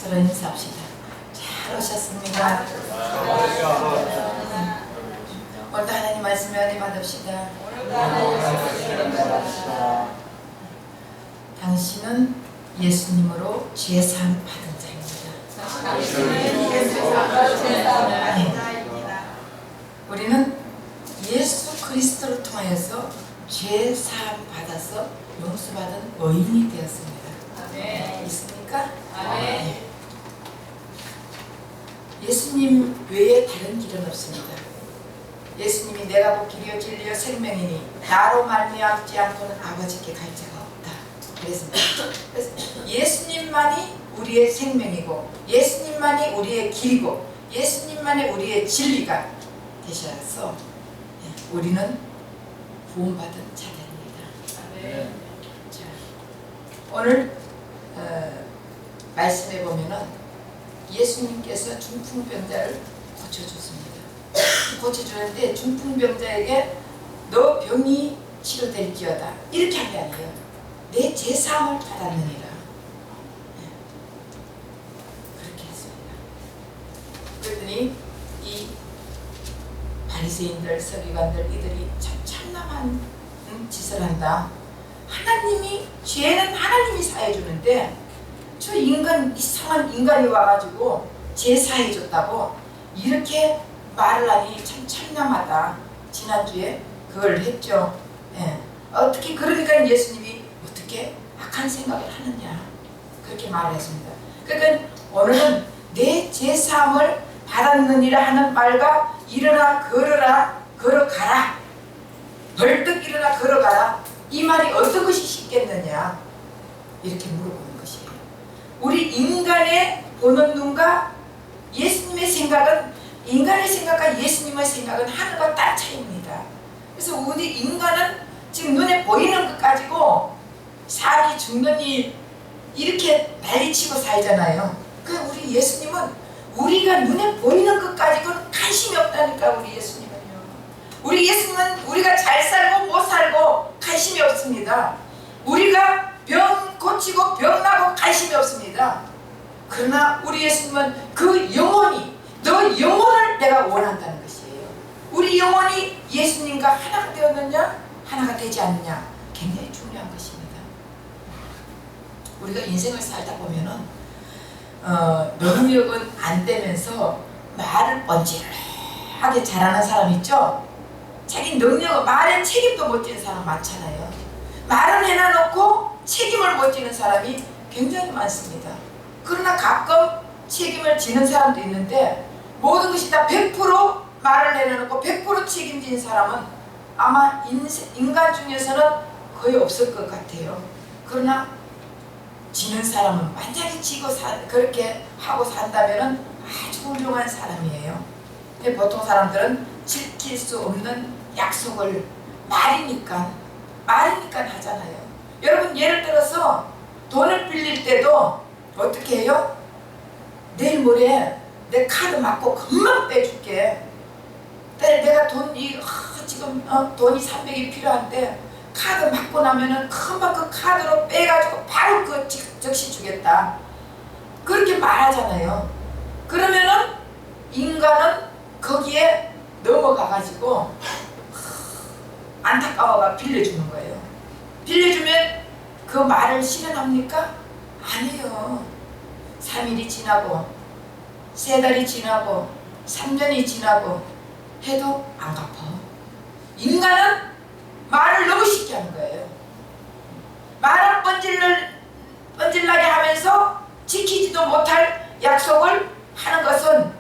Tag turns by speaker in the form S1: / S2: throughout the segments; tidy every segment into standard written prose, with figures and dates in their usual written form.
S1: 서로 인사합시다. 잘 오셨습니다. 오늘도 하나님 말씀에 은혜 받읍시다. 당신은 예수님으로 죄사함 받은 자입니다. 우리는 예수 그리스도를 통하여서 죄사함 받아서 용서받은 의인이 되었습니다. 있습니까? 네. 예수님 외에 다른 길은 없습니다. 예수님이 내가 곧 길이요 진리요 생명이니 나로 말미암지 않고는 아버지께 갈 자가 없다 그랬습니다. 그래서 예수님만이 우리의 생명이고 예수님만이 우리의 길이고 예수님만이 우리의 진리가 되셔서 우리는 구원받은 자들입니다. 자, 오늘 말씀해 보면은 예수님께서 중풍병자를 고쳐줬습니다. 고쳐주는데 중풍병자에게 너 병이 치료될지어다 이렇게 한 게 아니에요. 내 죄사함을 받았느니라. 그렇게 했습니다. 그랬더니 이 바리새인들 서기관들 이들이 참 참남한 짓을 한다. 하나님이 죄는 하나님이 사해주는데 저 인간 이상한 인간이 와가지고 죄 사해줬다고 이렇게 말을 하니 참 참남하다. 지난주에 그걸 했죠. 예. 어떻게 그러니까 예수님이 어떻게 악한 생각을 하느냐 그렇게 말을 했습니다. 그러니까 오늘은 내 죄사함을 받았느니라 하는 말과 일어나 걸어라 걸어가라 벌떡 일어나 걸어가라 이 말이 어떤 것이 쉽겠느냐 이렇게 물어보는 것이에요. 우리 인간의 보는 눈과 예수님의 생각은 인간의 생각과 예수님의 생각은 하늘과 땅 차이입니다. 그래서 우리 인간은 지금 눈에 보이는 것 가지고 살이 죽는 일 이렇게 난리치고 살잖아요. 그 우리 예수님은 우리가 눈에 보이는 것 가지고는 관심이 없다니까. 우리 예수님은요. 우리 예수님은 우리가 잘 살고 못 살고 관심이 없습니다. 우리가 병 고치고 병 나고 관심이 없습니다. 그러나 우리 예수님은 그 영혼이 너 영혼을 내가 원한다는 것이에요. 우리 영혼이 예수님과 하나가 되었느냐 하나가 되지 않느냐 굉장히 중요한 것입니다. 우리가 인생을 살다 보면은 능력은 안 되면서 말을 뻔질하게 잘하는 사람 있죠? 자기 능력, 말에 책임도 못 지는 사람 많잖아요. 말은 해놔놓고 책임을 못 지는 사람이 굉장히 많습니다. 그러나 가끔 책임을 지는 사람도 있는데 모든 것이 다 100% 말을 해놓고 100% 책임진 사람은 아마 인간 중에서는 거의 없을 것 같아요. 그러나 지는 사람은 완전히 지고 그렇게 하고 산다면 아주 훌륭한 사람이에요. 근데 보통 사람들은 지킬 수 없는 약속을 말이니까 하잖아요. 여러분 예를 들어서 돈을 빌릴 때도 어떻게 해요? 내일 모레 내 카드 맞고 금방 빼줄게. 내가 지금 돈이 300이 필요한데 카드 맞고 나면은 금방 그 카드로 빼가지고 바로 그 즉시 주겠다. 그렇게 말하잖아요. 그러면은 인간은 거기에 넘어가가지고 안타까워가 빌려주는 거예요. 빌려주면 그 말을 실현합니까? 아니에요. 3일이 지나고 3달이 지나고 3년이 지나고 해도 안 갚아. 인간은 말을 너무 쉽게 하는 거예요. 말을 뻔질나게 하면서 지키지도 못할 약속을 하는 것은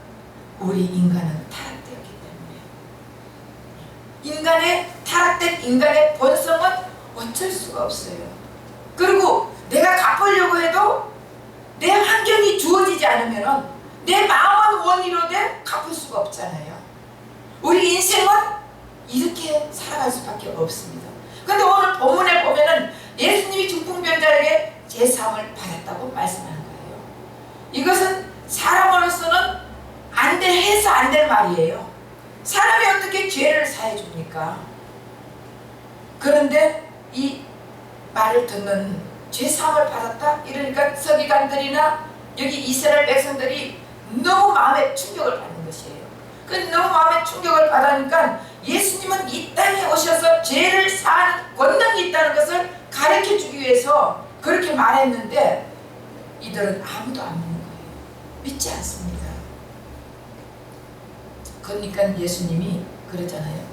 S1: 우리 인간은 타락되었기 때문에 인간의 타락된 인간의 본성은 어쩔 수가 없어요. 그리고 내가 갚으려고 해도 내 환경이 주어지지 않으면 내 마음은 원의로 돼 갚을 수가 없잖아요. 우리 인생은 이렇게 살아갈 수밖에 없습니다. 그런데 오늘 본문에 보면은 예수님이 중풍병자에게 제사함을 받았다고 말씀하는 거예요. 이것은 사람으로서는 해서 안 될 말이에요. 사람이 어떻게 죄를 사해 줍니까? 그런데 이 말을 듣는 죄사함을 받았다? 이러니까 서기관들이나 여기 이스라엘 백성들이 너무 마음에 충격을 받는 것이에요. 그 너무 마음에 충격을 받으니까 예수님은 이 땅에 오셔서 죄를 사하는 권능이 있다는 것을 가르쳐주기 위해서 그렇게 말했는데 이들은 아무도 안 믿는 거예요. 믿지 않습니다. 그러니까 예수님이 그러잖아요.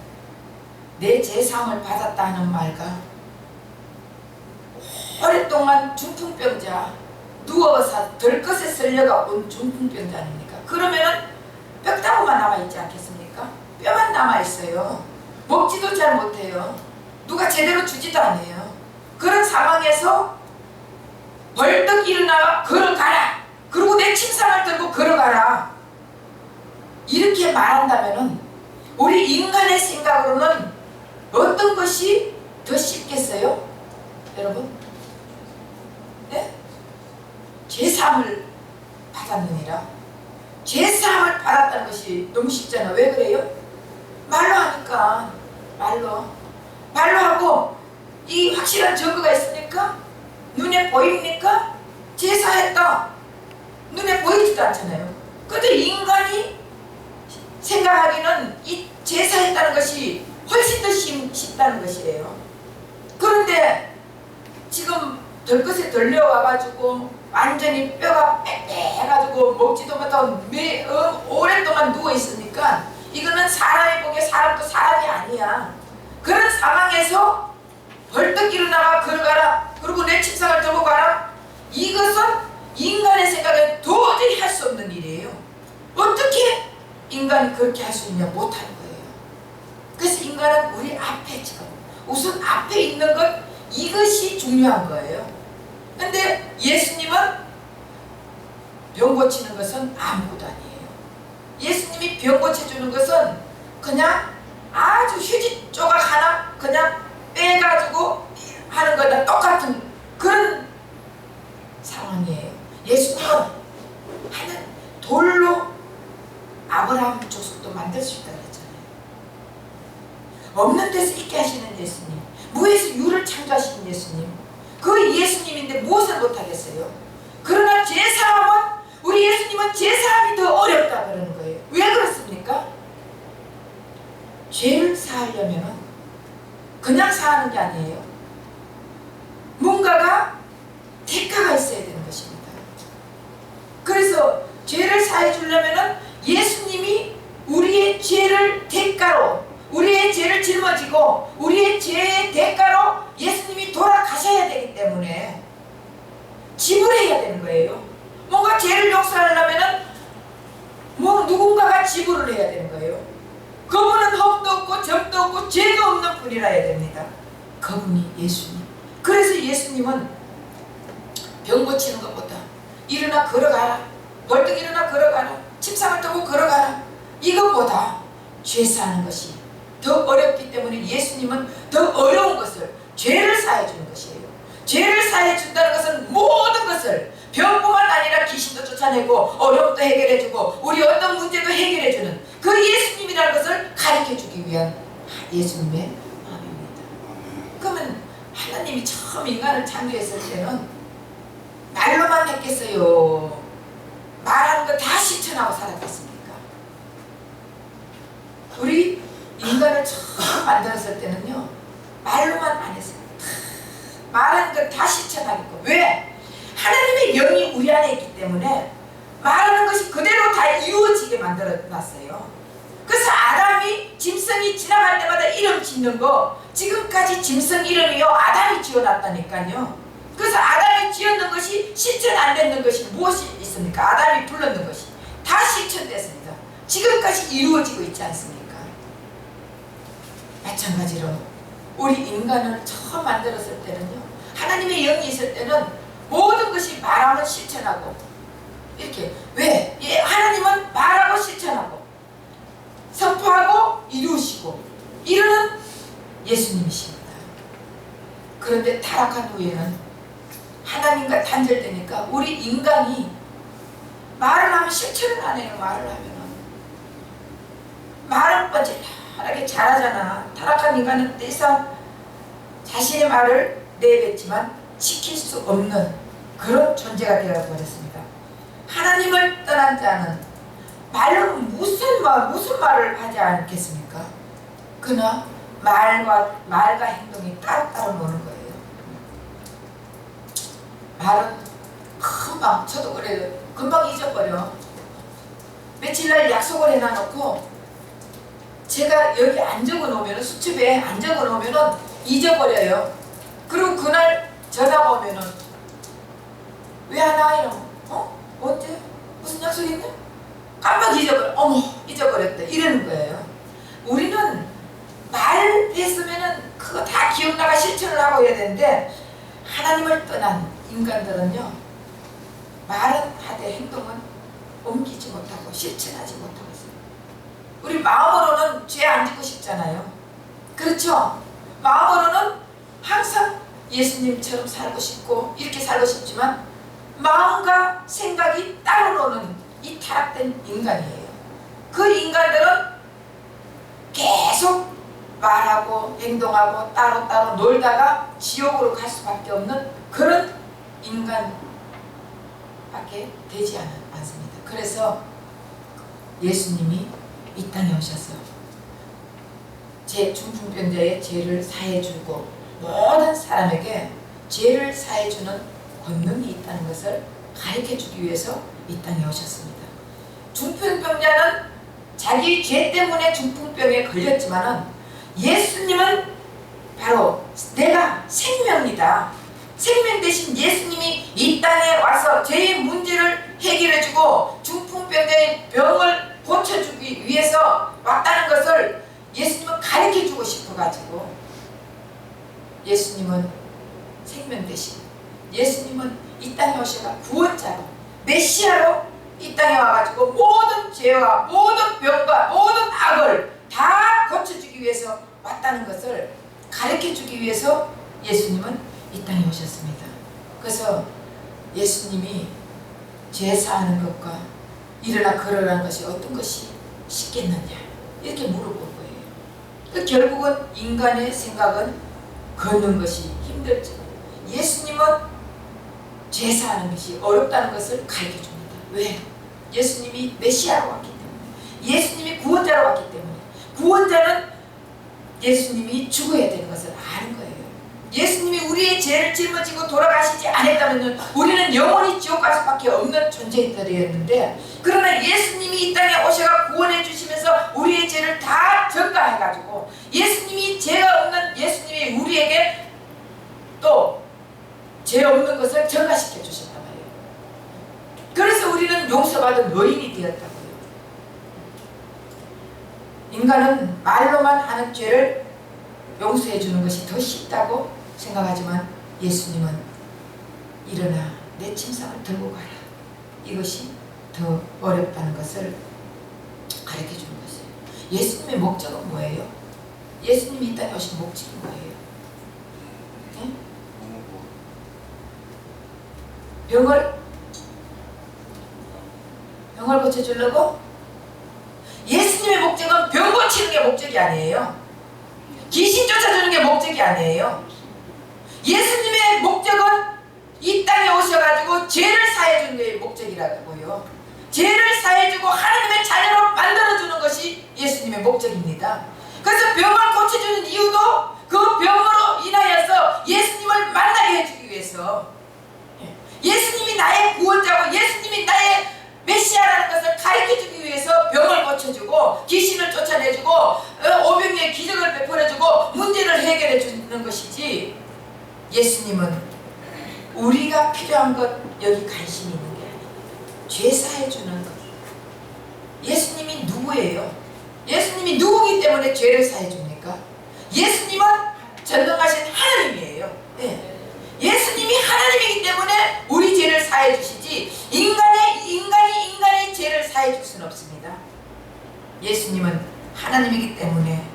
S1: 내 제사함을 받았다 하는 말과 오랫동안 중풍병자 누워서 들것에 쓸려가 온 중풍병자 아닙니까? 그러면은 뼈다구만 남아있지 않겠습니까? 뼈만 남아있어요. 먹지도 잘 못해요. 누가 제대로 주지도 않아요. 그런 상황에서 벌떡 일어나 걸어가라. 그리고 내 침상을 들고 걸어가라. 이렇게 말한다면은 우리 인간의 생각으로는 어떤 것이 더 쉽겠어요? 여러분? 네? 제사함을 받았느니라. 제사함을 받았다는 것이 너무 쉽잖아. 왜 그래요? 말로 하니까. 말로 하고 이 확실한 증거가 있으니까 눈에 보입니까? 제사했다. 눈에 보이지도 않잖아요. 근데 인간이 생각하기는 이 제사했다는 것이 훨씬 더 쉽다는 것이에요. 그런데 지금 들것에 들려와가지고 완전히 뼈가 빽빽해가지고 먹지도 못하고 오랫동안 누워있으니까 이거는 사람이 보기에 사람도 사람이 아니야. 그런 상황에서 벌떡 일어나가 걸어가라. 그리고 내 침상을 들고 가라. 이것은 인간의 생각에 도저히 할 수 없는 일이에요. 어떻게 인간이 그렇게 할 수 있냐? 못하는 거예요. 그래서 인간은 우리 앞에 지금 우선 앞에 있는 것 이것이 중요한 거예요. 근데 예수님은 병 고치는 것은 아무것도 아니에요. 예수님이 병 고쳐주는 것은 그냥 아주 휴지 조각 하나 그냥 빼가지고 하는 거랑 똑같은 그런 상황이에요. 예수님은 하는 돌로 아브라함 족속도 만들 수 있다고 했잖아요. 없는 데서 있게 하시는 예수님, 무에서 유를 창조하시는 예수님, 그 예수님인데 무엇을 못하겠어요? 그러나 제사함은 우리 예수님은 제사함이 더 어렵다 그러는 거예요. 왜 그렇습니까? 죄를 사하려면 그냥 사하는 게 아니에요. 뭔가가 대가가 있어야 되는 것입니다. 그래서 죄를 사해 주려면 예수님이 우리의 죄를 대가로 우리의 죄를 짊어지고 우리의 죄의 대가로 예수님이 돌아가셔야 되기 때문에 지불해야 되는 거예요. 뭔가 죄를 용서하려면 누군가가 지불을 해야 되는 거예요. 그분은 흠도 없고 점도 없고 죄도 없는 분이라 해야 됩니다. 그분이 예수님. 그래서 예수님은 병 고치는 것보다 일어나 걸어가라. 벌떡 일어나 걸어가라. 침상을 들고 걸어가라. 이것보다 죄 사하는 것이 더 어렵기 때문에 예수님은 더 어려운 것을 죄를 사해 주는 것이에요. 죄를 사해 준다는 것은 모든 것을 병뿐만 아니라 귀신도 쫓아내고 어려움도 해결해 주고 우리 어떤 문제도 해결해 주는 그 예수님이라는 것을 가르쳐 주기 위한 예수님의 마음입니다. 그러면 하나님이 처음 인간을 창조했을 때는 말로만 했겠어요? 말하는 거 다 실천하고 살았겠습니까? 우리 인간을 처음 만들었을 때는요 말로만 안 했어요. 말하는 거 다 실천하겠고. 왜? 하나님의 영이 우리 안에 있기 때문에 말하는 것이 그대로 다 이루어지게 만들어놨어요. 그래서 아담이 짐승이 지나갈 때마다 이름 짓는 거 지금까지 짐승 이름이요 아담이 지어놨다니까요. 그래서 아담이 지었는 것이 실천 안 되는 것이 무엇이 있습니까? 아담이 불렀는 것이 다 실천됐습니다. 지금까지 이루어지고 있지 않습니까? 마찬가지로 우리 인간을 처음 만들었을 때는요 하나님의 영이 있을 때는 모든 것이 말하면 실천하고 이렇게 왜? 하나님은 말하고 실천하고 선포하고 이루시고 이루는 예수님이십니다. 그런데 타락한 후에는 하나님과 단절되니까 우리 인간이 말을 하면 실천을 안 해요. 말을 하면은 말은 뻔질하게 잘하잖아. 타락한 인간은 더 이상 자신의 말을 내뱉지만 지킬 수 없는 그런 존재가 되어버렸습니다. 하나님을 떠난 자는 말로 무슨 말을 하지 않겠습니까? 그러나 말과 행동이 따로따로 노는 거예요. 말은 금방, 저도 그래요. 금방 잊어버려. 며칠날 약속을 해놔놓고 제가 여기 안 적어놓으면, 수첩에 안 적어놓으면 잊어버려요. 그리고 그날 전화가 오면은 왜 안 와? 이러면 언제? 무슨 약속 있네? 깜빡 잊어버려. 어머, 잊어버렸다. 이러는 거예요. 우리는 말했으면은 그거 다 기억나가 실천을 하고 해야 되는데, 하나님을 떠난 인간들은요, 말은 하되 행동은 옮기지 못하고 실천하지 못하고 있어요. 우리 마음으로는 죄 안 짓고 싶잖아요. 그렇죠? 마음으로는 항상 예수님처럼 살고 싶고 이렇게 살고 싶지만 마음과 생각이 따로 노는 이 타락된 인간이에요. 그 인간들은 계속 말하고 행동하고 따로따로 놀다가 지옥으로 갈 수밖에 없는 그런 인간밖에 되지 않습니다. 그래서 예수님이 이 땅에 오셔서 중풍병자의 죄를 사해주고 모든 사람에게 죄를 사해주는 권능이 있다는 것을 가르쳐주기 위해서 이 땅에 오셨습니다. 중풍병자는 자기 죄 때문에 중풍병에 걸렸지만은 예수님은 바로 내가 생명이다. 생명 대신 예수님이 이 땅에 와서 죄의 문제를 해결해주고 중풍병자의 병을 고쳐주기 위해서 왔다는 것을 예수님은 가르쳐주고 싶어가지고, 예수님은 생명 대신, 예수님은 이 땅에 오셔가 구원자로, 메시아로 이 땅에 와가지고 모든 죄와 모든 병과 모든 악을 다 고쳐주기 위해서 왔다는 것을 가르쳐주기 위해서 예수님은 이 땅에 오셨습니다. 그래서 예수님이 죄 사하는 것과 일어나 걸어가는 것이 어떤 것이 쉽겠느냐 이렇게 물어볼 거예요. 결국은 인간의 생각은 걷는 것이 힘들지만 예수님은 죄 사하는 것이 어렵다는 것을 가르쳐줍니다. 왜? 예수님이 메시아로 왔기 때문에, 예수님이 구원자로 왔기 때문에, 구원자는 예수님이 죽어야 되는 것을 아는 거예요. 예수님이 우리의 죄를 짊어지고 돌아가시지 않았다면 우리는 영원히 지옥 갈 수밖에 없는 존재들이었는데, 그러나 예수님이 이 땅에 오셔가 구원해 주시면서 우리의 죄를 다 전가해가지고 예수님이 죄가 없는 예수님이 우리에게 또 죄 없는 것을 전가시켜 주셨단 말이에요. 그래서 우리는 용서받은 의인이 되었다고요. 인간은 말로만 하는 죄를 용서해 주는 것이 더 쉽다고 생각하지만 예수님은 일어나 내 침상을 들고 가라, 이것이 더 어렵다는 것을 가르쳐 주는 것이에요. 예수님의 목적은 뭐예요? 예수님이 이 땅에 오신 목적이 뭐예요? 네? 병을 고쳐주려고? 예수님의 목적은 병 고치는 게 목적이 아니에요. 귀신 쫓아주는 게 목적이 아니에요. 예수님의 목적은 이 땅에 오셔가지고 죄를 사해주는 게 목적이라고요. 죄를 사해주고 하나님의 자녀로 만들어주는 것이 예수님의 목적입니다. 그래서 병을 고쳐주는 이유도 그 병으로 인하여서 예수님을 만나게 해주기 위해서, 예수님이 나의 구원자고 예수님이 나의 메시아라는 것을 가르쳐주기 위해서 병을 고쳐주고 귀신을 쫓아내주고 오병이의 기적을 베풀어주고 문제를 해결해주는 것이지, 예수님은 우리가 필요한 것 여기 관심이 있는 게 아니에요. 죄 사해주는 것. 예수님이 누구예요? 예수님이 누구기 때문에 죄를 사해줍니까? 예수님은 전능하신 하나님이에요. 네. 예수님이 하나님이기 때문에 우리 죄를 사해 주시지 인간이 죄를 사해 줄 수는 없습니다. 예수님은 하나님이기 때문에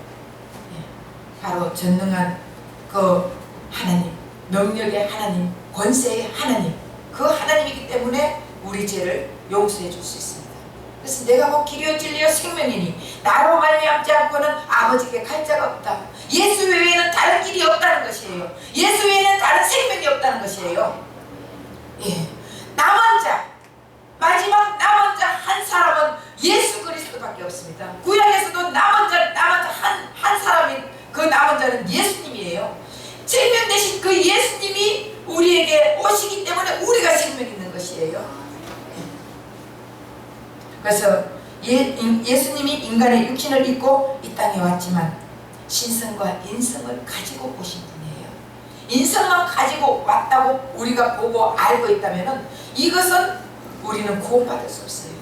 S1: 바로 전능한 그 하나님, 능력의 하나님, 권세의 하나님, 그 하나님이기 때문에 우리 죄를 용서해 줄 수 있습니다. 그래서 내가 뭐 길이요 진리요 생명이니 나로 말미암지 않고는 아버지께 갈 자가 없다. 예수 외에는 다른 길이 없다는 것이에요. 예수 외에는 다른 생명이 없다는 것이에요. 예, 나 혼자 마지막 남은 자 한 사람은 예수 그리스도밖에 없습니다. 구약에서도 남은 자 한 사람이, 그 남은 자는 예수님이에요. 생명 대신 그 예수님이 우리에게 오시기 때문에 우리가 생명 있는 것이에요. 그래서 예수님이 인간의 육신을 입고 이 땅에 왔지만 신성과 인성을 가지고 오신 분이에요. 인성만 가지고 왔다고 우리가 보고 알고 있다면 이것은 우리는 구원받을 수 없어요.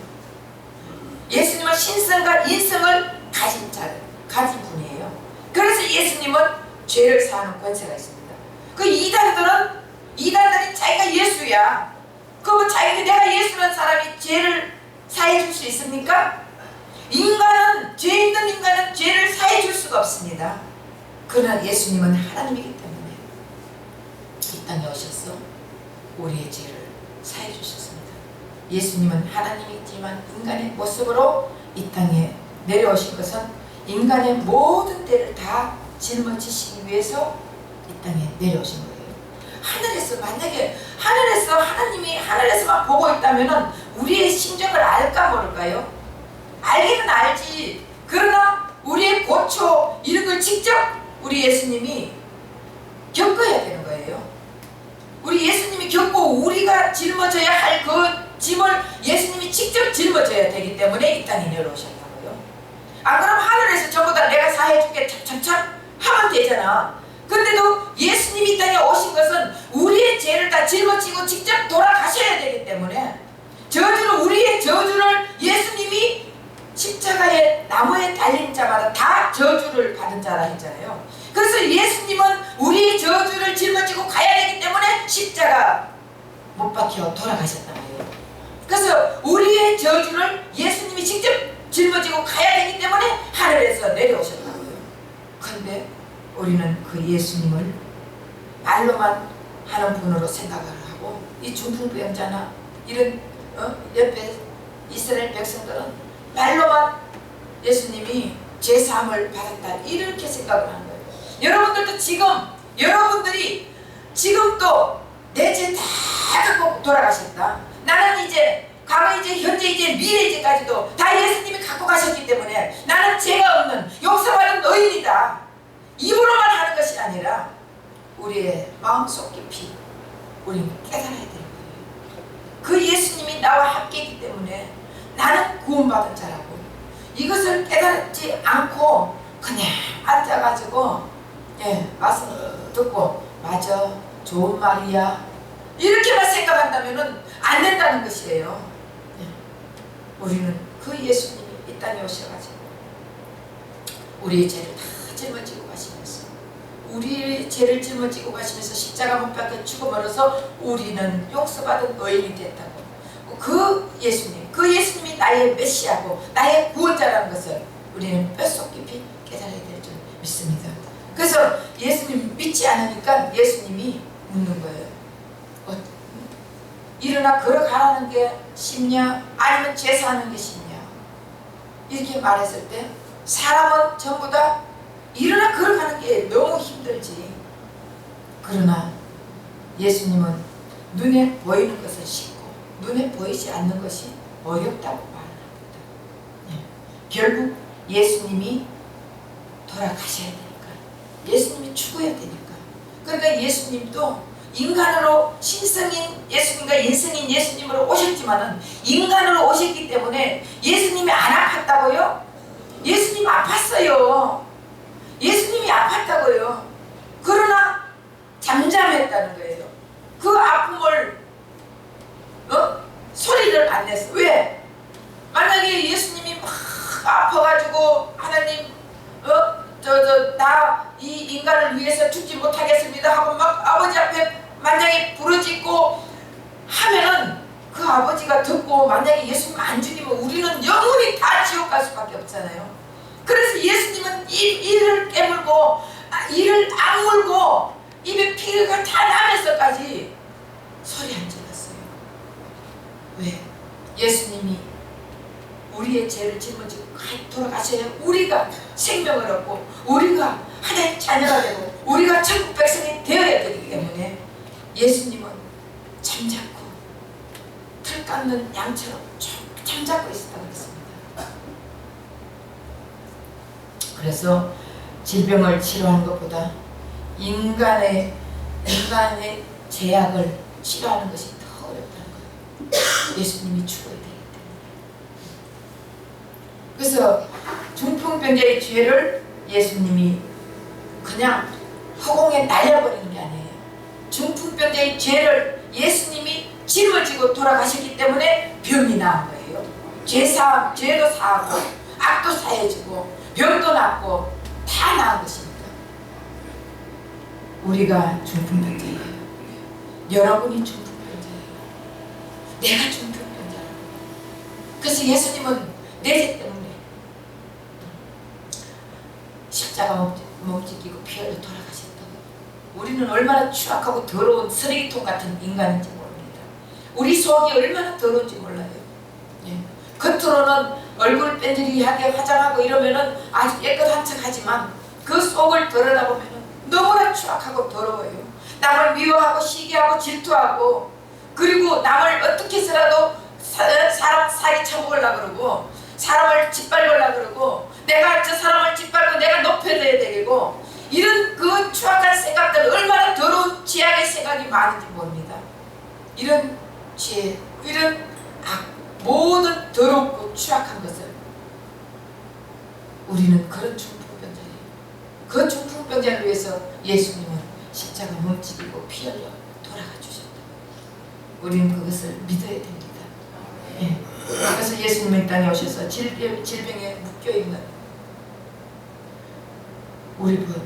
S1: 예수님은 신성과 인성을 가진 분이에요. 그래서 예수님은 죄를 사하는 권세가 있습니다. 그 이단들이 자기가 예수야. 그러면 자기가 내가 예수라는 사람이 죄를 사해 줄 수 있습니까? 죄 있는 인간은 죄를 사해 줄 수가 없습니다. 그러나 예수님은 하나님이기 때문에 이 땅에 오셔서 우리의 죄를 사해 주셨습니다. 예수님은 하나님이지만 인간의 모습으로 이 땅에 내려오신 것은 인간의 모든 죄를 다 짊어지시기 위해서 이 땅에 내려오신 거예요. 만약에 하나님이 하늘에서만 보고 있다면 우리의 심정을 알까 모를까요? 알기는 알지. 그러나 우리의 고초 이런 걸 직접 우리 예수님이 겪어야 되는 거예요. 우리 예수님이 겪고 우리가 짊어져야 할 그 짐을 예수님이 직접 짊어져야 되기 때문에 이 땅에 내려오셨다고요. 안 그러면 하늘에서 전부 다 내가 사해줄게 참참참 하면 되잖아. 근데도 예수님이 이 땅에 오신 것은 우리의 죄를 다 짊어지고 직접 돌아가셔야 되기 때문에 우리의 저주를 예수님이 십자가에 나무에 달린 자마다 다 저주를 받은 자라 했잖아요. 그래서 예수님은 우리의 저주를 짊어지고 가야 되기 때문에 십자가 못 박혀 돌아가셨다고요. 그래서 우리의 저주를 예수님이 직접 짊어지고 가야 되기 때문에 하늘에서 내려오셨다고요. 그런데 우리는 그 예수님을 말로만 하는 분으로 생각을 하고 이 중풍병자나 이런 옆에 이스라엘 백성들은 말로만 예수님이 죄사함을 받았다 이렇게 생각을 하는 거예요. 여러분들이 지금도 내 죄 다 갖고 돌아가셨다. 나는 이제 과거 이제 현재 이제 미래 이제까지도 다 예수님이 갖고 가셨기 때문에 나는 죄가 없는 용서받은 의인이다. 입으로만 하는 것이 아니라 우리의 마음속 깊이 우리는 깨달아야 되는 거예요. 그 예수님이 나와 함께이기 때문에 나는 구원받은 자라고 이것을 깨닫지 않고 그냥 앉아가지고 말씀 듣고 맞아 좋은 말이야 이렇게만 생각한다면 안 된다는 것이에요. 우리는 그 예수님이 이 땅에 오셔가지고 우리의 죄를 다 짊어지고 가시면서 우리의 죄를 짊어지고 가시면서 십자가 못 박혀 죽어버려서 우리는 용서받은 의인이 됐다고. 그 예수님이 나의 메시아고 나의 구원자라는 것을 우리는 뼛속 깊이 깨달아야 될 줄 믿습니다. 그래서 예수님 믿지 않으니까 예수님이 묻는 거예요. 일어나 걸어가라는 게 쉽냐 아니면 제사하는 게 쉽냐 이렇게 말했을 때 사람은 전부 다 일어나 걸어가는 게 너무 힘들지. 그러나 예수님은 눈에 보이는 것은 쉽고 눈에 보이지 않는 것이 어렵다고 말합니다. 결국 예수님이 돌아가셔야 되니까 예수님이 죽어야 되니까 그러니까 예수님도 인간으로 신성인 예수님과 인성인 예수님으로 오셨지만은 인간으로 오셨기 때문에 예수님이 안 아팠다고요? 예수님 아팠어요. 예수님이 아팠다고요. 그러나 잠잠했다는 거예요. 그 아픔을 소리를 안 냈어. 왜? 만약에 예수님이 막 아파가지고 하나님 나 이 인간을 위해서 죽지 못하겠습니다 하고 막 아버지 앞에 만약에 부르짖고 하면은 그 아버지가 듣고 만약에 예수님 안 죽이면 우리는 영원히 다 지옥 갈 수밖에 없잖아요. 그래서 예수님은 이를 깨물고 이를 악물고 입에 피가 다 나면서까지 소리 안 질렀어요. 왜? 예수님이 우리의 죄를 짊어지고 돌아가셔야 우리가 생명을 얻고 우리가 하나님 자녀가 되고 우리가 천국 백성이 되어야 되기 때문에 예수님은 잠자코 풀 깎는 양처럼 쭉 잠자고 있었다고 했습니다. 그래서 질병을 치료하는 것보다 인간의 제약을 치료하는 것이 더 어렵다는 거예요. 예수님이 죽어야 되기 때문에. 그래서 중풍병자의 죄를 예수님이 그냥 허공에 날려버리는 게 아니에요. 중풍병자의 죄를 예수님이 짊어지고 돌아가셨기 때문에 병이 나은 거예요. 죄도 사하고 악도 사해지고 병도 낫고 다 나은 것입니다. 우리가 중풍병자예요. 여러분이 중풍병자예요. 내가 중풍병자예요. 그래서 예수님은 내 죄 때문에 십자가 몸짓기고 피 흘려 돌아가셨다고. 우리는 얼마나 추악하고 더러운 쓰레기통 같은 인간인지 모릅니다. 우리 속이 얼마나 더러운지 몰라요. 예. 겉으로는 얼굴 뺀질하게 화장하고 이러면은 아주 깨끗한 척하지만 그 속을 드러나보면은 너무나 추악하고 더러워요. 남을 미워하고 시기하고 질투하고, 그리고 남을 어떻게 해서라도 사람 사이 쳐먹으려고 그러고, 사람을 짓밟으려고 그러고, 내가 저 사람을 짓밟고 내가 높여줘야 되고, 이런 그 추악한 생각들, 얼마나 더러운 죄악의 생각이 많은지 모릅니다. 이런 죄, 이런 악, 모든 더럽고 추악한 것을 우리는 그런 중풍병자예요. 그 중풍병자를 위해서 예수님은 십자가 몸집이고 피 흘려 돌아가 주셨다. 우리는 그것을 믿어야 됩니다. 예. 그래서 예수님은 이 땅에 오셔서 질병에 묶여있는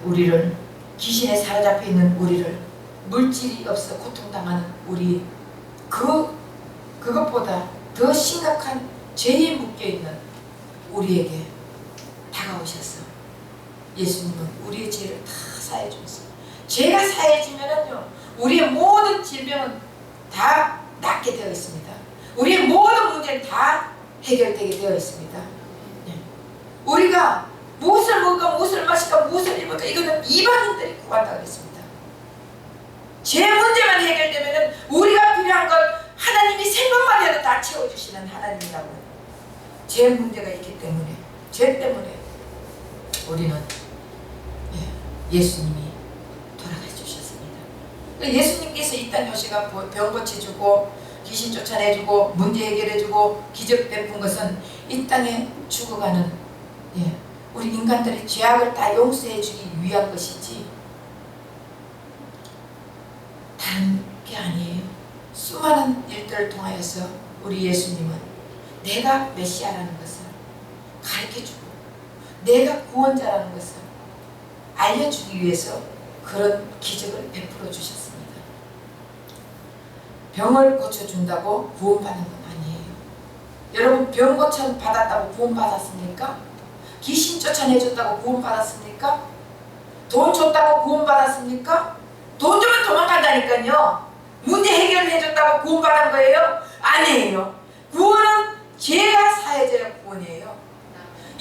S1: 우리를, 귀신에 사로잡혀 있는 우리를, 물질이 없어 고통당하는 우리, 그것보다 더 심각한 죄에 묶여있는 우리에게 다가오셔서 예수님은 우리의 죄를 다 사해 주셨어요. 죄가 사해지면은요, 우리의 모든 질병은 다 낫게 되어 있습니다. 우리의 모든 문제는 다 해결되게 되어 있습니다. 네. 우리가 무엇을 먹을까, 무엇을 마실까, 무엇을 입을까, 이거는 이방인들이 구한다고 했습니다. 죄 문제만 해결되면은 우리가 필요한 것 하나님이 생각만 해도 다 채워주시는 하나님이라고. 죄 문제가 있기 때문에, 죄 때문에 우리는 예수님이 돌아가 주셨습니다. 예수님께서 이 땅에 오시가 병 고쳐주고 귀신 쫓아내주고 문제 해결해주고 기적 베푼 것은 이 땅에 죽어가는 우리 인간들의 죄악을 다 용서해주기 위한 것이지 다른 게 아니에요. 수많은 일들을 통하여서 우리 예수님은 내가 메시아라는 것을 가르쳐주고 내가 구원자라는 것을 알려주기 위해서 그런 기적을 베풀어 주셨습니다. 병을 고쳐준다고 구원받는 건 아니에요. 여러분, 병 고쳐 받았다고 구원받았습니까? 귀신 쫓아내줬다고 구원받았습니까? 돈 줬다고 구원받았습니까? 돈 주면 도망간다니까요. 문제 해결해줬다고 구원받은 거예요? 아니에요. 구원은 죄가 사해져야 구원이에요.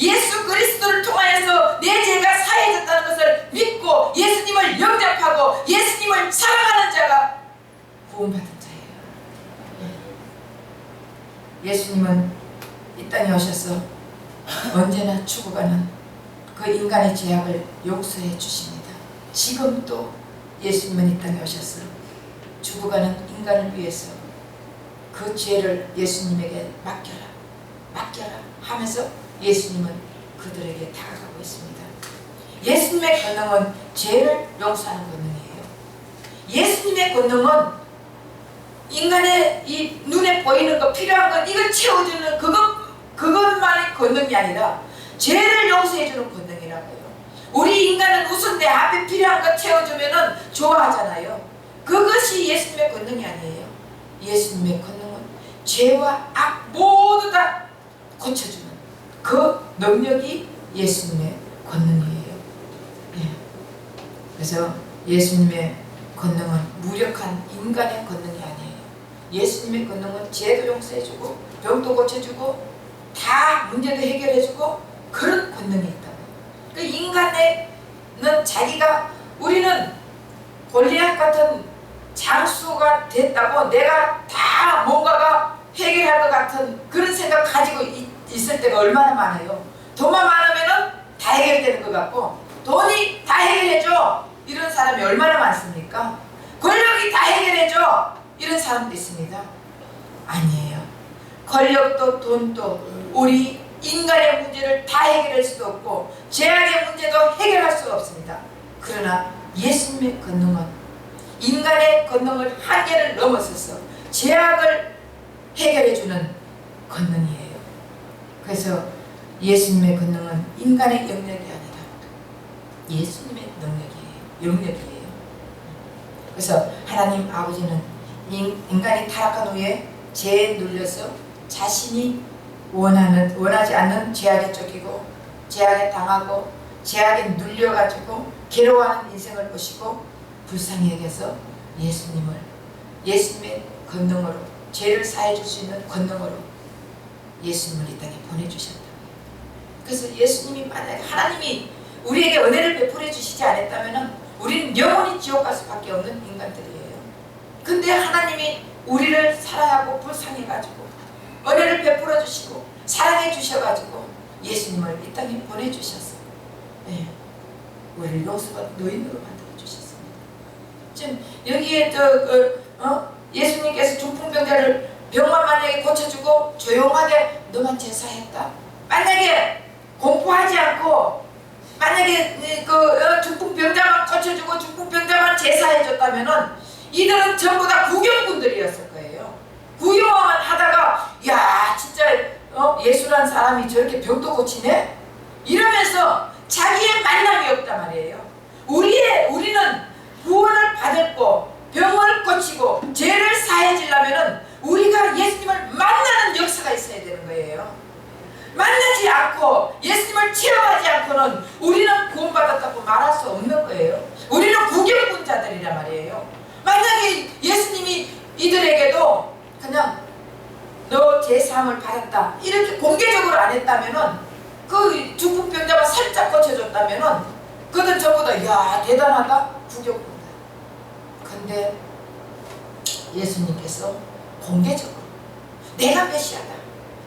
S1: 예수 그리스도를 통하여서 내 죄가 사해졌다는 것을 믿고 예수님을 영접하고 예수님을 사랑하는 자가 구원받은 자예요. 예수님은 이 땅에 오셔서 언제나 죽어가는 그 인간의 죄악을 용서해 주십니다. 지금도 예수님은 이 땅에 오셔서 죽어가는 인간을 위해서 그 죄를 예수님에게 맡겨라 하면서 예수님은 그들에게 다가가고 있습니다. 예수님의 권능은 죄를 용서하는 권능이에요. 예수님의 권능은 인간의 이 눈에 보이는 것, 필요한 것, 이걸 채워주는 그것만의 권능이 아니라 죄를 용서해주는 권능이라고요. 우리 인간은 우선 내 앞에 필요한 것 채워주면은 좋아하잖아요. 그것이 예수님의 권능이 아니에요. 예수님의 권능은 죄와 악 모두 다 고쳐주는 그 능력이 예수님의 권능이에요. 그래서 예수님의 권능은 무력한 인간의 권능이 아니에요. 예수님의 권능은 죄도 용서해주고 병도 고쳐주고 다 문제도 해결해주고 그런 권능이 있다고. 그 인간은 자기가, 우리는 골리앗 같은 장수가 됐다고 내가 다 뭔가가 해결할 것 같은 그런 생각 가지고 있을 때가 얼마나 많아요. 돈만 많으면은 다 해결되는 것 같고, 돈이 다 해결해줘 이런 사람이 얼마나 많습니까? 권력이 다 해결해줘 이런 사람도 있습니다. 아니에요. 권력도 돈도 우리 인간의 문제를 다 해결할 수도 없고 죄악의 문제도 해결할 수가 없습니다. 그러나 예수님의 권능은 인간의 권능을 한계를 넘어서서 죄악을 해결해주는 권능이에요. 그래서 예수님의 권능은 인간의 영역이 아니라 예수님의 영역이에요. 그래서 하나님 아버지는 인간이 타락한 후에 죄에 눌려서 자신이 원하지 않는 죄악에 쫓기고 죄악에 당하고 죄악에 눌려가지고 괴로워하는 인생을 보시고 불쌍히 여겨서 예수님의 권능으로 죄를 사해 줄 수 있는 권능으로 예수님을 이 땅에 보내주셨다. 그래서 예수님이 만약에 하나님이 우리에게 은혜를 베풀어 주시지 않았다면 우리는 영원히 지옥 갈 수밖에 없는 인간들이에요. 근데 하나님이 우리를 사랑하고 불쌍해가지고 은혜를 베풀어 주시고 사랑해 주셔가지고 예수님을 이 땅에 보내주셨어요. 네. 우리를 용서받은 노인으로 만들어 주셨습니다. 지금 여기에 예수님께서 중풍병자를 병만 만약에 고쳐주고 조용하게 너만 제사했다. 만약에 공포하지 않고 만약에 중풍병자만 고쳐주고 중풍병자만 제사해줬다면은 이들은 전부 다 구경꾼들이었을 거예요. 구경만 하다가 야 진짜 예수란 사람이 저렇게 병도 고치네? 이러면서 자기의 만남이 없단 말이에요. 우리는 구원을 받았고 병을 고치고 죄를 사해지려면 우리가 예수님을 만나는 역사가 있어야 되는 거예요. 만나지 않고 예수님을 체험하지 않고는 우리는 구원받았다고 말할 수 없는 거예요. 우리는 구경꾼자들이란 말이에요. 만약에 예수님이 이들에게도 그냥 너 제사함을 받았다 이렇게 공개적으로 안 했다면은 그 중풍병자만 살짝 고쳐줬다면은 그들 전부 다 야 대단하다 구경꾼다. 근데 예수님께서 공개적으로 내가 메시아다,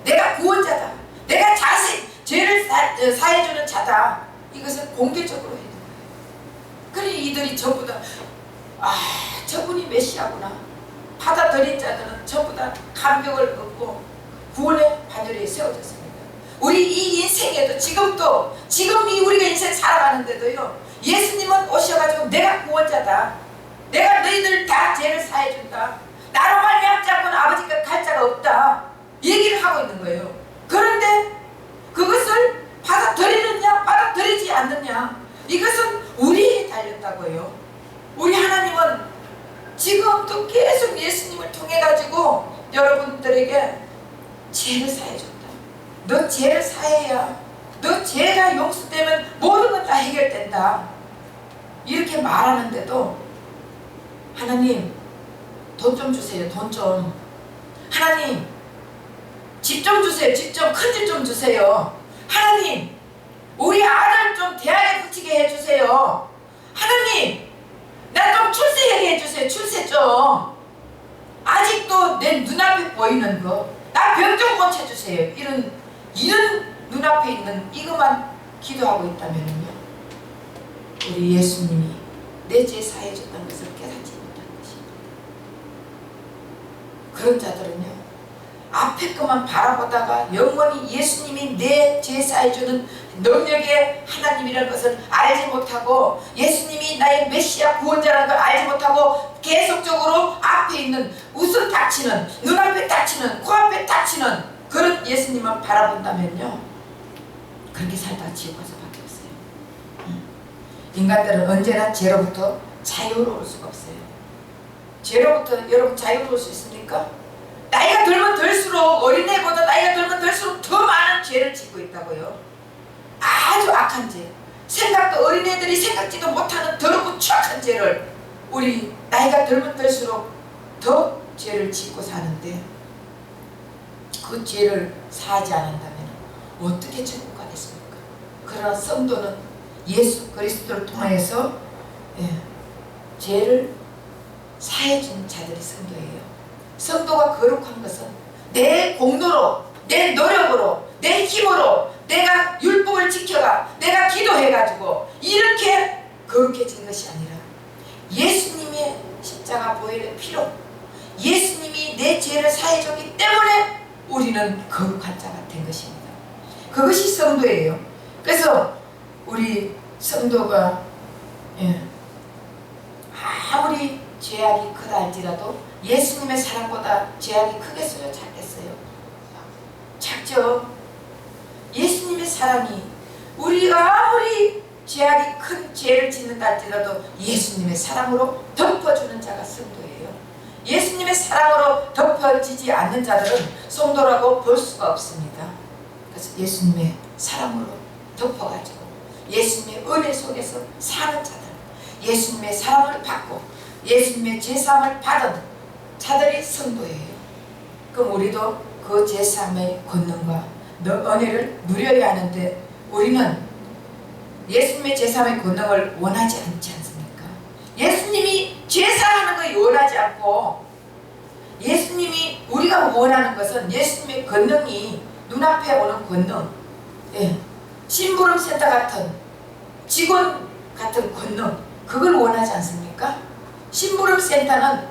S1: 내가 구원자다, 내가 자신 죄를 사해주는 자다, 이것을 공개적으로 해준 거예요. 그러니 이들이 전부 다 저분이 메시아구나 받아들인 자들은 전부 다 감격을 얻고 구원의 반열에 세워졌습니다. 우리 이 인생에도 지금 우리가 인생 살아가는데도요, 예수님은 오셔가지고 내가 구원자다, 내가 너희들 다 죄를 사해준다, 나로 말미암지 않고는 아버지가 갈 자가 없다 얘기를 하고 있는 거예요. 그런데 그것을 받아들이느냐 받아들이지 않느냐, 이것은 우리에 달렸다고요. 우리 하나님은 지금도 계속 예수님을 통해 가지고 여러분들에게 죄를 사해줬다. 너 죄를 사해야, 너 죄가 용서되면 모든 건 다 해결된다 이렇게 말하는데도 하나님 돈 좀 주세요. 돈 좀. 하나님 집 좀 주세요. 집 좀, 큰 집 좀 주세요. 하나님 우리 아들 좀 대학에 붙이게 해주세요. 하나님 나 좀 출세하게 해주세요. 출세 좀. 아직도 내 눈앞에 보이는 거 나 병 좀 고쳐주세요. 이런 눈앞에 있는 이것만 기도하고 있다면요, 우리 예수님이 내 죄 사해줬다는 것을 깨닫지 못한 것입니다. 그런 자들은요, 앞에 것만 바라보다가 영원히 예수님이 내 죄 사해주는 능력의 하나님이라는 것을 알지 못하고 예수님이 나의 메시아 구원자라는 걸 알지 못하고 계속적으로 앞에 있는 웃음 닥치는, 눈앞에 닥치는, 코앞에 닥치는 그런 예수님만 바라본다면요, 그렇게 살다가 지옥 가서 밖에 없어요. 인간들은 언제나 죄로부터 자유로울 수가 없어요. 죄로부터 여러분 자유로울 수 있습니까? 나이가 들면 들수록, 어린애보다 나이가 들면 들수록 더 많은 죄를 짓고 있다고요. 아주 악한 죄, 생각도 어린애들이 생각지도 못하는 더럽고 추악한 죄를 우리 나이가 들면 들수록 더 죄를 짓고 사는데, 그 죄를 사하지 않는다면 어떻게 천국 가겠습니까? 그러나 성도는 예수 그리스도를 통하여서 죄를 사해준 자들이 성도예요. 성도가 거룩한 것은 내 공로로, 내 노력으로, 내 힘으로 내가 율법을 지켜가 내가 기도해가지고 이렇게 거룩해진 것이 아니라 예수님의 십자가 보혈의 피로 예수님이 내 죄를 사해줬기 때문에 우리는 거룩한 자가 된 것입니다. 그것이 성도예요. 그래서 우리 성도가 아무리 죄악이 크다 할지라도 예수님의 사랑보다 죄악이 크겠어요? 작겠어요? 작죠. 예수님의 사랑이 우리가 아무리 죄악이 큰 죄를 짓는다 할지라도 예수님의 사랑으로 덮어주는 자가 성도예요. 예수님의 사랑으로 덮어지지 않는 자들은 성도라고 볼 수가 없습니다. 그래서 예수님의 사랑으로 덮어가지고 예수님의 은혜 속에서 사는 자들, 예수님의 사랑을 받고 예수님의 제사함을 받은 자들이 성도예요. 그럼 우리도 그 제사함의 권능과 은혜를 누려야 하는데 우리는 예수님의 제사함의 권능을 원하지 않지 않습니까? 예수님이 제사하는 걸 원하지 않고 예수님이 우리가 원하는 것은 예수님의 권능이 눈앞에 오는 권능, 심부름센터 같은 직원 같은 권능, 그걸 원하지 않습니까? 심부름센터는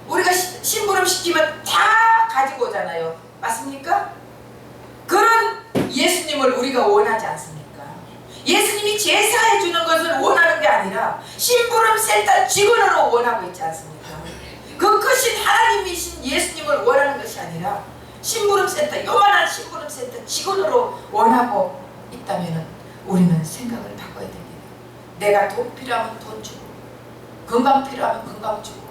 S1: 우리가 심부름 시키면 다 가지고 오잖아요. 맞습니까? 그런 예수님을 우리가 원하지 않습니까? 예수님이 제사해 주는 것을 원하는 게 아니라 심부름센터 직원으로 원하고 있지 않습니까? 그 크신 하나님이신 예수님을 원하는 것이 아니라 심부름센터, 요만한 심부름센터 직원으로 원하고 있다면 우리는 생각을 바꿔야 됩니다. 내가 돈 필요하면 돈 주고 건강 필요하면 건강 주고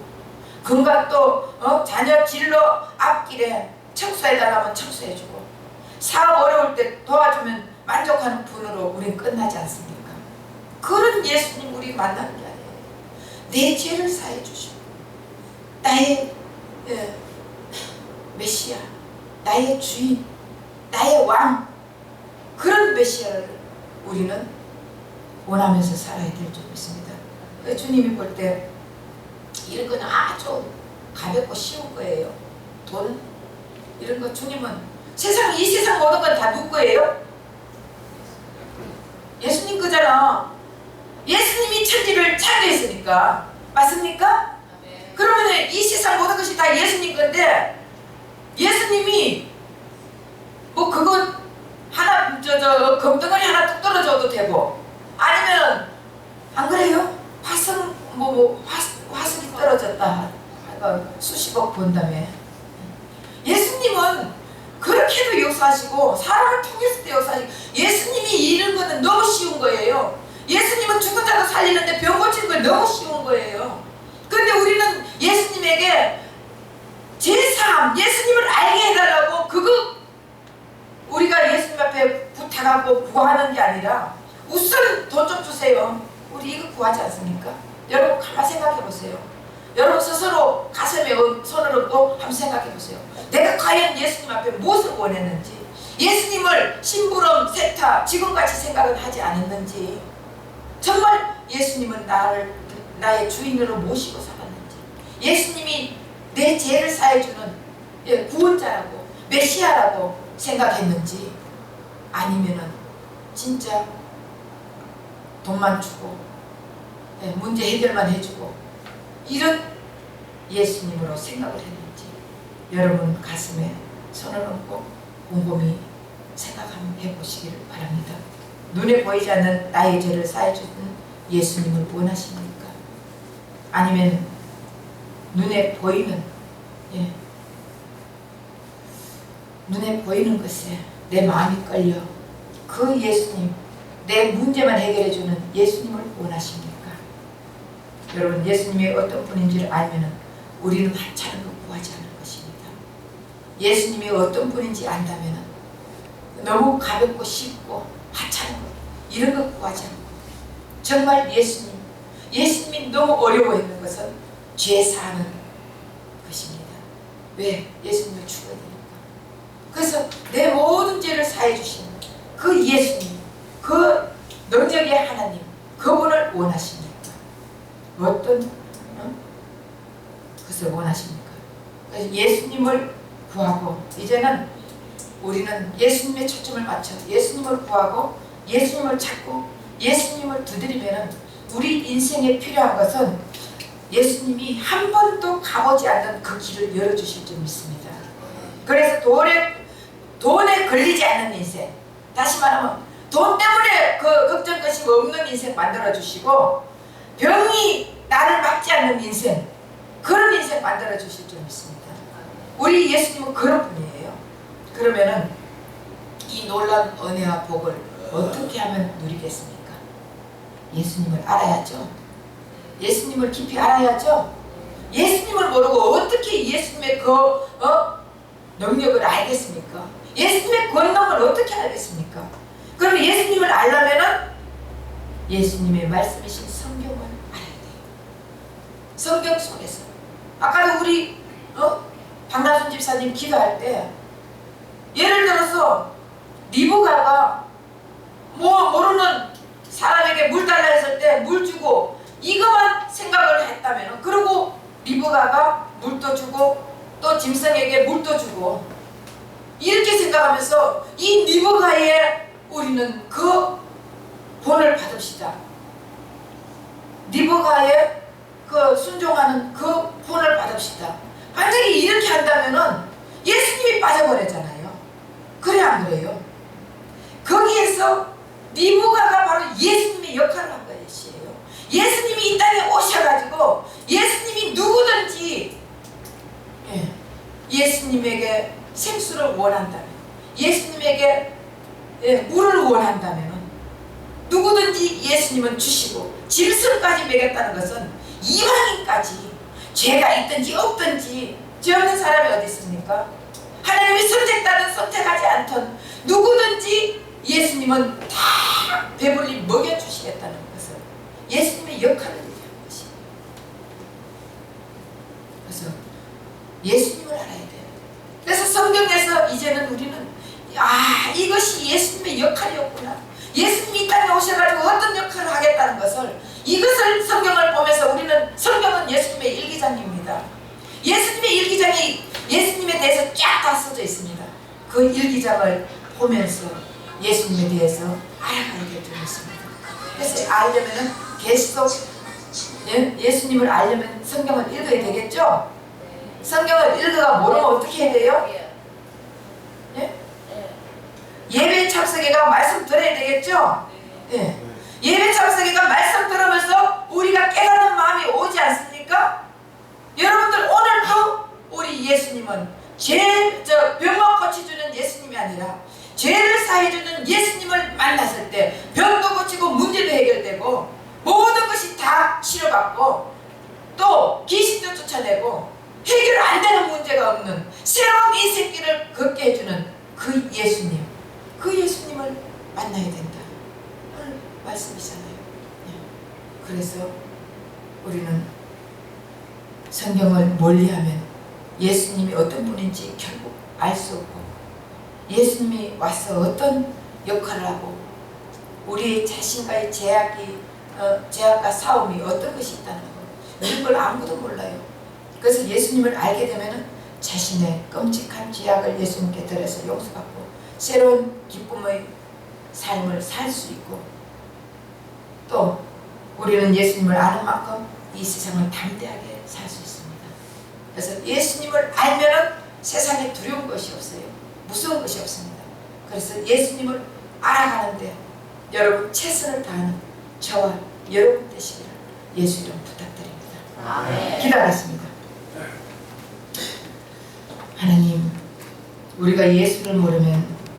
S1: 건강도 자녀 진로 앞길에 청소해달라면 청소해주고 사업 어려울 때 도와주면 만족하는 분으로 우린 끝나지 않습니까? 그런 예수님 우리 만나는 게 아니에요. 내 죄를 사해 주시고 나의 메시아, 나의 주인, 나의 왕, 그런 메시아를 우리는 원하면서 살아야 될 줄 믿습니다. 주님이 볼 때 이런 건 아주 가볍고 쉬운 거예요. 돈 이런 거 주님은 이 세상 모든 건 다 누구 거예요? 예수님 거잖아. 예수님이 천지를 창조했으니까. 맞습니까? 네. 그러면 이 세상 모든 것이 다 예수님 건데 예수님이 뭐 그거 하나 금덩어리 하나 뚝 떨어져도 되고 아니면 안 그래요? 화성이 떨어졌다 수십억 본 다음에 예수님은 그렇게도 역사하시고 사람을 통해서도 역사하시고 예수님이 이런 거는 너무 쉬운 거예요. 예수님은 죽은 자도 살리는데 병 고치는 건 너무 쉬운 거예요. 그런데 우리는 예수님에게 제사함, 예수님을 알게 해달라고 그거 우리가 예수님 앞에 부탁하고 구하는 게 아니라 우선 돈 좀 주세요. 우리 이거 구하지 않습니까? 여러분 가만 생각해 보세요. 여러분 스스로 가슴에 손을 얹고 한번 생각해 보세요. 내가 과연 예수님 앞에 무엇을 원했는지, 예수님을 심부름, 세타, 지금같이 생각은 하지 않았는지, 정말 예수님은 나의 주인으로 모시고 살았는지, 예수님이 내 죄를 사해주는 구원자라고 메시아라고 생각했는지, 아니면은 진짜 돈만 주고 문제 해결만 해주고 이런 예수님으로 생각을 했는지 여러분 가슴에 손을 얹고 곰곰이 생각해 보시기를 바랍니다. 눈에 보이지 않는 나의 죄를 사해주는 예수님을 원하십니까? 아니면 눈에 보이는 눈에 보이는 것에 내 마음이 끌려 그 예수님, 내 문제만 해결해주는 예수님을 원하십니까? 여러분 예수님이 어떤 분인지를 알면 우리는 하찮은 것 구하지 않을 것입니다. 예수님이 어떤 분인지 안다면 너무 가볍고 쉽고 하찮은 것 이런 것 구하지 않고 정말 예수님이 너무 어려워했는 것은 죄 사하는 것입니다. 왜? 예수님을 죽어야 되니까. 그래서 내 모든 죄를 사해 주시는 그 예수님, 그 능력의 하나님, 그분을 원하십니까? 어떤 것을 원하십니까? 그래서 예수님을 구하고 이제는 우리는 예수님의 초점을 맞춰 예수님을 구하고 예수님을 찾고 예수님을 두드리면 우리 인생에 필요한 것은 예수님이 한 번도 가보지 않는 그 길을 열어주실 줄 믿습니다. 그래서 돈에 걸리지 않는 인생, 다시 말하면 돈 때문에 그 걱정 것이 없는 인생 만들어주시고 병이 나를 막지 않는 인생, 그런 인생 만들어주실 줄 믿습니다. 우리 예수님은 그런 분이에요. 그러면은 이 놀라운 은혜와 복을 어떻게 하면 누리겠습니까? 예수님을 알아야죠. 예수님을 깊이 알아야죠. 예수님을 모르고 어떻게 예수님의 능력을 알겠습니까? 예수님의 권능을 어떻게 알겠습니까? 그럼 예수님을 알려면은 예수님의 말씀이신 성경을 알아야 돼요. 성경 속에서 아까도 우리 박나순 집사님 기도할 때 예를 들어서 리브가가 모르는 사람에게 물 달라 했을 때 물 주고 이것만 생각을 했다면, 그리고 리브가가 물도 주고 또 짐승에게 물도 주고 이렇게 생각하면서 이 리브가에 우리는 그 본을 받읍시다. 리브가에 그 순종하는 그 본을 받읍시다. 만약에 이렇게 한다면은 예수님이 빠져버렸잖아요. 그래 안 그래요? 거기에서 리브가가 바로 예수님의 역할을 한 것이에요. 예수님이 이 땅에 오셔가지고 예수님이 누구든지 예수님에게 생수를 원한다면, 예수님에게 물을 원한다면 누구든지 예수님은 주시고 짐승까지 먹였다는 것은 이방인까지 죄가 있든지 없든지 죄 없는 사람이 어디 있습니까? 하나님이 선택하든 선택하지 않든 누구든지 예수님은 다 배불리 먹여주시겠다는 것을 예수님의 역할을 얘기하는 것입니다. 그래서 예수님을 알아야 돼요. 그래서 성경에서 이제는 우리는 이것이 예수님의 역할이었구나, 예수님이 이 땅에 오셔가지고 어떤 역할을 하겠다는 것을, 이것을 성경을 보면서 우리는, 성경은 예수님의 일기장입니다. 예수님의 일기장이 예수님에 대해서 쫙 다 써져 있습니다. 그 일기장을 보면서 예수님에 대해서 알아가야 될 줄 믿습니다. 그래서 알려면은 계속 예수님을 알려면 성경을 읽어야 되겠죠? 성경을 읽어가 모르면 어떻게 해야 돼요? 예배 참석회가 말씀 들어야 되겠죠? 예배 참석회가 말씀 들으면서 우리가 깨닫는 마음이 오지 않습니까? 여러분들 오늘도 우리 예수님은 병만 고쳐주는 예수님이 아니라 죄를 사해주는 예수님을 만났을 때 병도 고치고 문제도 해결되고 모든 것이 다 치료받고 또 귀신도 쫓아내고 해결 안 되는 문제가 없는 새로운 인생길을 걷게 해주는 그 예수님, 그 예수님을 만나야 된다 하는 말씀이잖아요. 그래서 우리는 성경을 멀리하면 예수님이 어떤 분인지 결국 알 수 없고, 예수님이 와서 어떤 역할을 하고 우리 자신과의 제약과 싸움이 어떤 것이 있다는 것, 이런 걸 아무도 몰라요. 그래서 예수님을 알게 되면 자신의 끔찍한 죄악을 예수님께 드려서 용서받고 새로운 기쁨의 삶을 살 수 있고, 또 우리는 예수님을 아는 만큼 이 세상을 담대하게 살 수 있습니다. 그래서 예수님을 알면은 세상에 두려운 것이 없어요. 무서운 것이 없습니다. 그래서 예수님을 알아가는데 여러분 최선을 다하는 저와 여러분 되시기를 예수 이름 부탁드립니다. 아멘. 기도하겠습니다. 하나님, 우리가 예수를 모르면